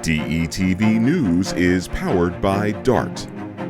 DETV News is powered by DART,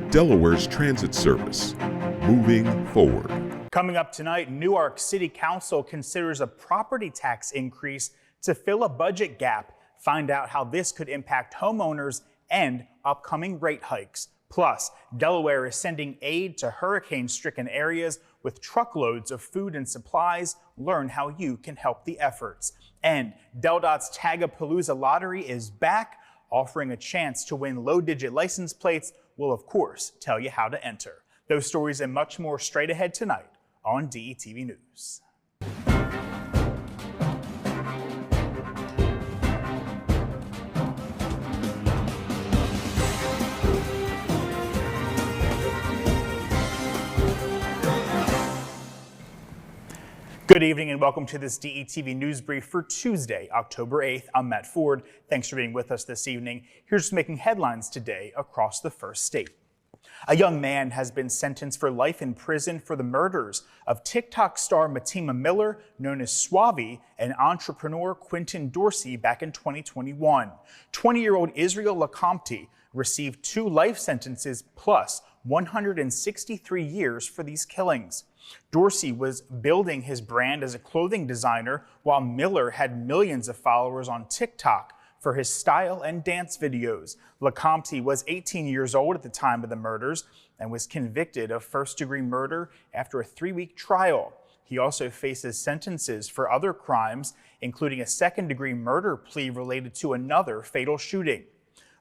Delaware's transit service. Moving forward. Coming up tonight, Newark City Council considers a property tax increase to fill a budget gap. Find out how this could impact homeowners and upcoming rate hikes. Plus, Delaware is sending aid to hurricane-stricken areas with truckloads of food and supplies. Learn how you can help the efforts. And DelDOT's Tag-A-Palooza lottery is back, offering a chance to win low-digit license plates. We'll, of course, tell you how to enter. Those stories and much more straight ahead tonight on DETV News. Good evening and welcome to this DETV News Brief for Tuesday, October 8th. I'm Matt Ford. Thanks for being with us this evening. Here's what's making headlines today across the first state. A young man has been sentenced for life in prison for the murders of TikTok star Matima Miller, known as Suave, and entrepreneur Quentin Dorsey back in 2021. 20-year-old Israel Lecompte received 2 life sentences plus 163 years for these killings. Dorsey was building his brand as a clothing designer, while Miller had millions of followers on TikTok for his style and dance videos. Lecompte was 18 years old at the time of the murders and was convicted of first-degree murder after a 3-week trial. He also faces sentences for other crimes, including a second-degree murder plea related to another fatal shooting.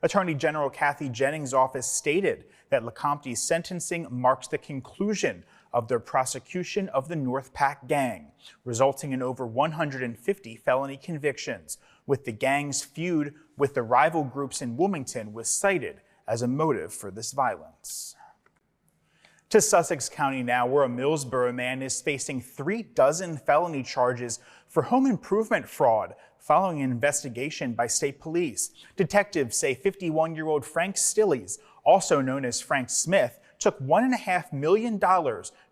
Attorney General Kathy Jennings' office stated that Lecompte's sentencing marks the conclusion of their prosecution of the North Pack gang, resulting in over 150 felony convictions, with the gang's feud with the rival groups in Wilmington was cited as a motive for this violence. To Sussex County now, where a Millsboro man is facing 36 felony charges for home improvement fraud following an investigation by state police. Detectives say 51-year-old Frank Stillies, also known as Frank Smith, took $1.5 million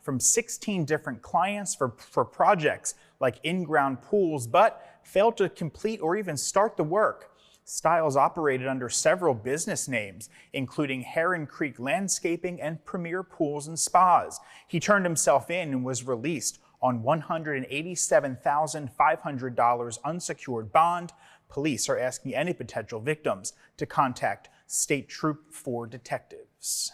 from 16 different clients for projects like in-ground pools, but failed to complete or even start the work. Stiles operated under several business names, including Heron Creek Landscaping and Premier Pools and Spas. He turned himself in and was released on $187,500 unsecured bond. Police are asking any potential victims to contact State Troop 4 detectives.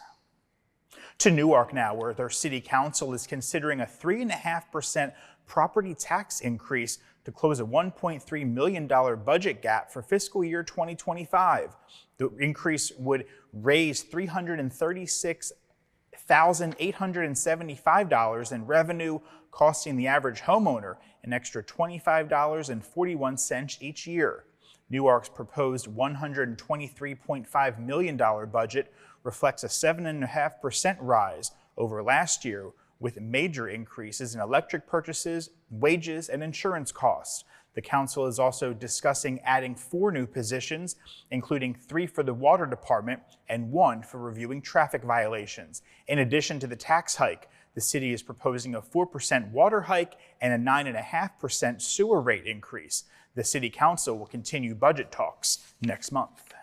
To Newark now, where their city council is considering a 3.5% property tax increase to close a $1.3 million budget gap for fiscal year 2025. The increase would raise $336,875 in revenue, costing the average homeowner an extra $25.41 each year. Newark's proposed $123.5 million budget reflects a 7.5% rise over last year, with major increases in electric purchases, wages, and insurance costs. The council is also discussing adding 4 new positions, including 3 for the water department and 1 for reviewing traffic violations. In addition to the tax hike, the city is proposing a 4% water hike and a 9.5% sewer rate increase. The city council will continue budget talks next month.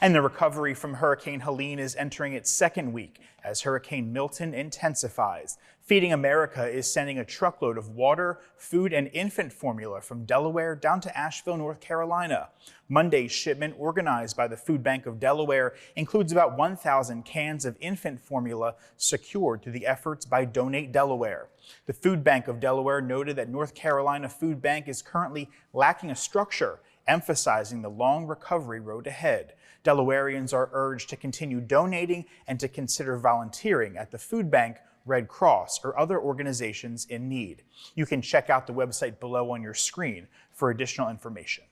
And the recovery from Hurricane Helene is entering its second week as Hurricane Milton intensifies. Feeding America is sending a truckload of water, food, and infant formula from Delaware down to Asheville, North Carolina. Monday's shipment, organized by the Food Bank of Delaware, includes about 1,000 cans of infant formula secured through the efforts by Donate Delaware. The Food Bank of Delaware noted that North Carolina Food Bank is currently lacking a structure, emphasizing the long recovery road ahead. Delawareans are urged to continue donating and to consider volunteering at the Food Bank, Red Cross, or other organizations in need. You can check out the website below on your screen for additional information.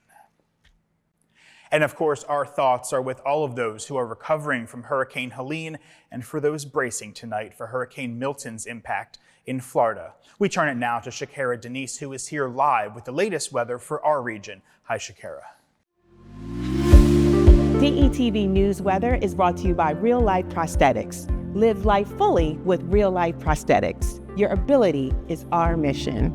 And of course, our thoughts are with all of those who are recovering from Hurricane Helene and for those bracing tonight for Hurricane Milton's impact in Florida. We turn it now to Shakira Denise, who is here live with the latest weather for our region. Hi, Shakira. DETV News Weather is brought to you by Real Life Prosthetics. Live life fully with Real Life Prosthetics. Your ability is our mission.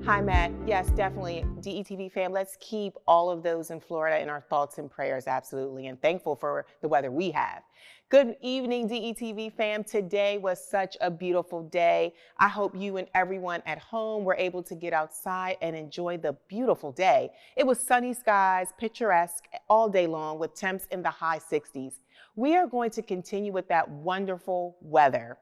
Hi, Matt. Yes, definitely. DETV fam, let's keep all of those in Florida in our thoughts and prayers, absolutely, and thankful for the weather we have. Good evening, DETV fam. Today was such a beautiful day. I hope you and everyone at home were able to get outside and enjoy the beautiful day. It was sunny skies, picturesque all day long with temps in the high 60s. We are going to continue with that wonderful weather.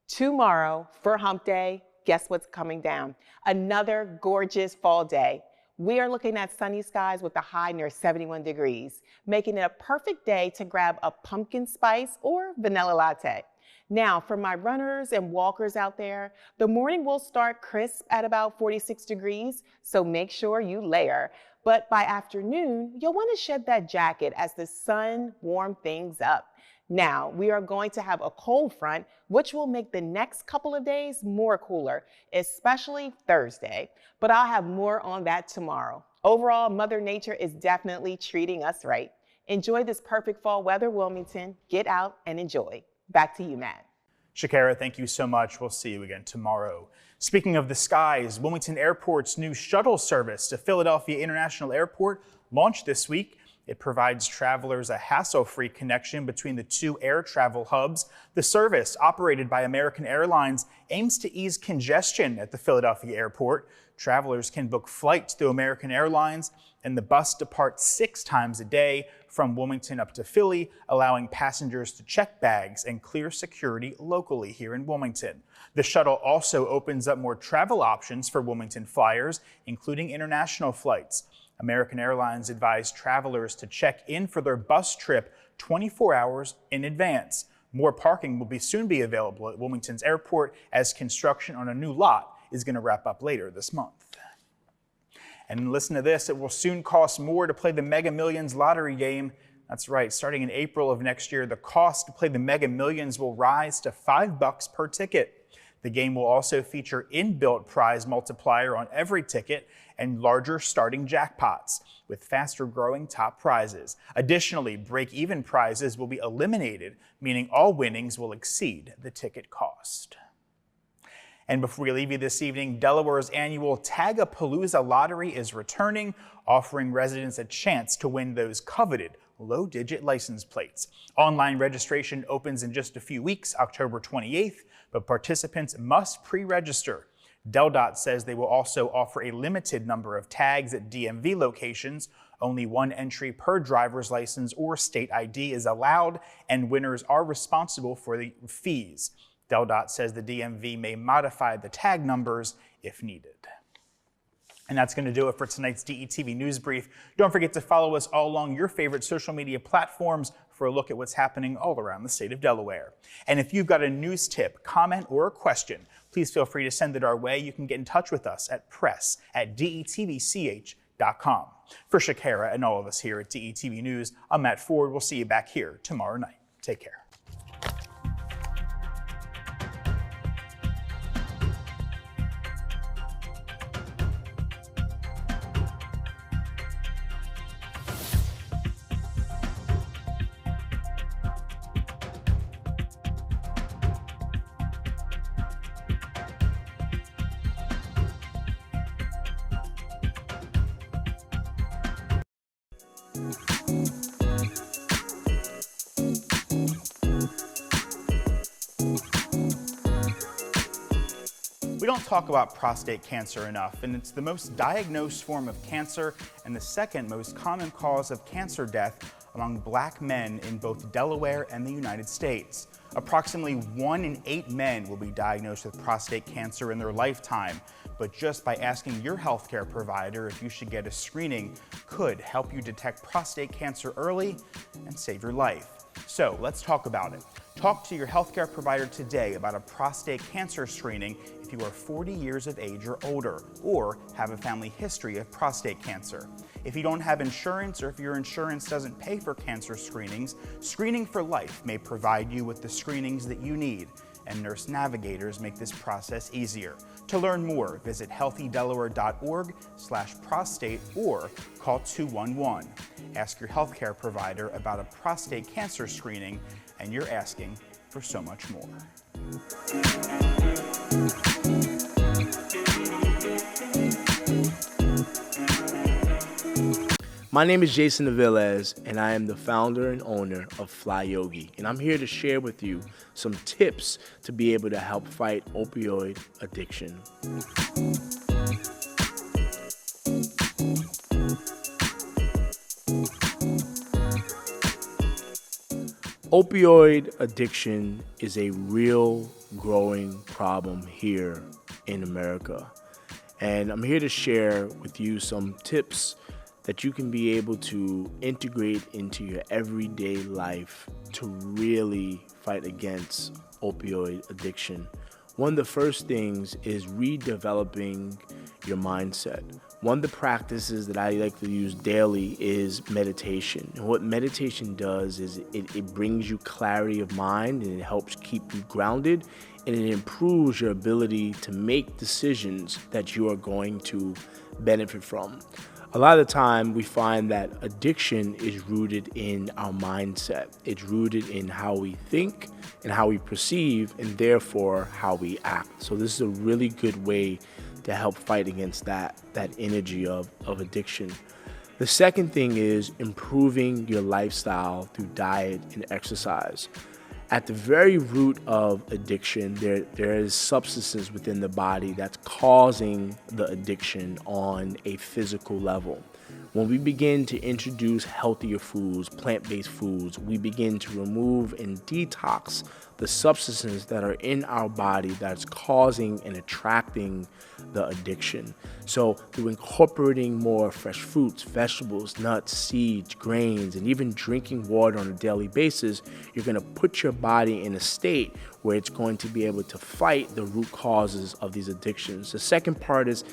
Tomorrow for Hump Day, guess what's coming down? Another gorgeous fall day. We are looking at sunny skies with a high near 71 degrees, making it a perfect day to grab a pumpkin spice or vanilla latte. Now, for my runners and walkers out there, the morning will start crisp at about 46 degrees, so make sure you layer. But by afternoon, you'll want to shed that jacket as the sun warms things up. Now, we are going to have a cold front, which will make the next couple of days more cooler, especially Thursday. But I'll have more on that tomorrow. Overall, Mother Nature is definitely treating us right. Enjoy this perfect fall weather, Wilmington. Get out and enjoy. Back to you, Matt. Shakira, thank you so much. We'll see you again tomorrow. Speaking of the skies, Wilmington Airport's new shuttle service to Philadelphia International Airport launched this week. It provides travelers a hassle-free connection between the two air travel hubs. The service, operated by American Airlines, aims to ease congestion at the Philadelphia airport. Travelers can book flights through American Airlines, and the bus departs 6 times a day from Wilmington up to Philly, allowing passengers to check bags and clear security locally here in Wilmington. The shuttle also opens up more travel options for Wilmington flyers, including international flights. American Airlines advised travelers to check in for their bus trip 24 hours in advance. More parking will soon be available at Wilmington's airport as construction on a new lot is going to wrap up later this month. And listen to this, it will soon cost more to play the Mega Millions lottery game. That's right, starting in April of next year, the cost to play the Mega Millions will rise to $5 per ticket. The game will also feature inbuilt prize multiplier on every ticket and larger starting jackpots with faster growing top prizes. Additionally, break-even prizes will be eliminated, meaning all winnings will exceed the ticket cost. And before we leave you this evening, Delaware's annual Tag-A-Palooza lottery is returning, offering residents a chance to win those coveted low-digit license plates. Online registration opens in just a few weeks, October 28th, but participants must pre-register. DelDOT says they will also offer a limited number of tags at DMV locations. Only 1 entry per driver's license or state ID is allowed, and winners are responsible for the fees. DelDOT says the DMV may modify the tag numbers if needed. And that's going to do it for tonight's DETV News Brief. Don't forget to follow us all along your favorite social media platforms for a look at what's happening all around the state of Delaware. And if you've got a news tip, comment, or a question, please feel free to send it our way. You can get in touch with us at press@detvch.com. For Shakira and all of us here at DETV News, I'm Matt Ford. We'll see you back here tomorrow night. Take care. We don't talk about prostate cancer enough, and it's the most diagnosed form of cancer and the second most common cause of cancer death among Black men in both Delaware and the United States. Approximately 1 in 8 men will be diagnosed with prostate cancer in their lifetime, but just by asking your healthcare provider if you should get a screening could help you detect prostate cancer early and save your life. So let's talk about it. Talk to your healthcare provider today about a prostate cancer screening if you are 40 years of age or older, or have a family history of prostate cancer. If you don't have insurance, or if your insurance doesn't pay for cancer screenings, Screening for Life may provide you with the screenings that you need, and nurse navigators make this process easier. To learn more, visit healthydelaware.org/prostate or call 211. Ask your healthcare provider about a prostate cancer screening, and you're asking for so much more. My name is Jason Aviles, and I am the founder and owner of Fly Yogi, and I'm here to share with you some tips to be able to help fight opioid addiction. Opioid addiction is a real growing problem here in America, and I'm here to share with you some tips that you can be able to integrate into your everyday life to really fight against opioid addiction. One of the first things is redeveloping your mindset. One of the practices that I like to use daily is meditation. And what meditation does is it brings you clarity of mind, and it helps keep you grounded, and it improves your ability to make decisions that you are going to benefit from. A lot of the time we find that addiction is rooted in our mindset. It's rooted in how we think and how we perceive, and therefore how we act. So this is a really good way to help fight against that energy of addiction. The second thing is improving your lifestyle through diet and exercise. At the very root of addiction, there is substances within the body that's causing the addiction on a physical level. When we begin to introduce healthier foods, plant-based foods, we begin to remove and detox the substances that are in our body that's causing and attracting the addiction. So through incorporating more fresh fruits, vegetables, nuts, seeds, grains, and even drinking water on a daily basis, you're going to put your body in a state where it's going to be able to fight the root causes of these addictions. The second part is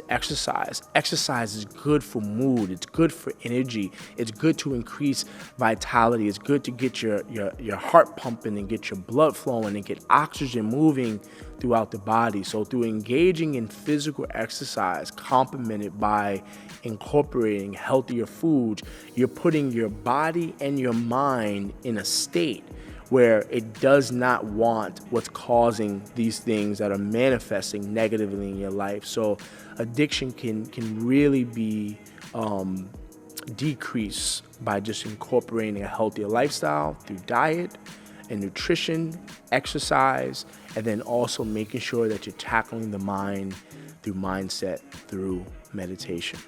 exercise. Exercise is good for mood. It's good for energy. It's good to increase vitality. It's good to get your heart pumping and get your blood flowing and get oxygen moving throughout the body. So through engaging in physical exercise, complemented by incorporating healthier foods, you're putting your body and your mind in a state where it does not want what's causing these things that are manifesting negatively in your life. So addiction can really be decreased by just incorporating a healthier lifestyle through diet and nutrition, exercise, and then also making sure that you're tackling the mind through mindset, through meditation.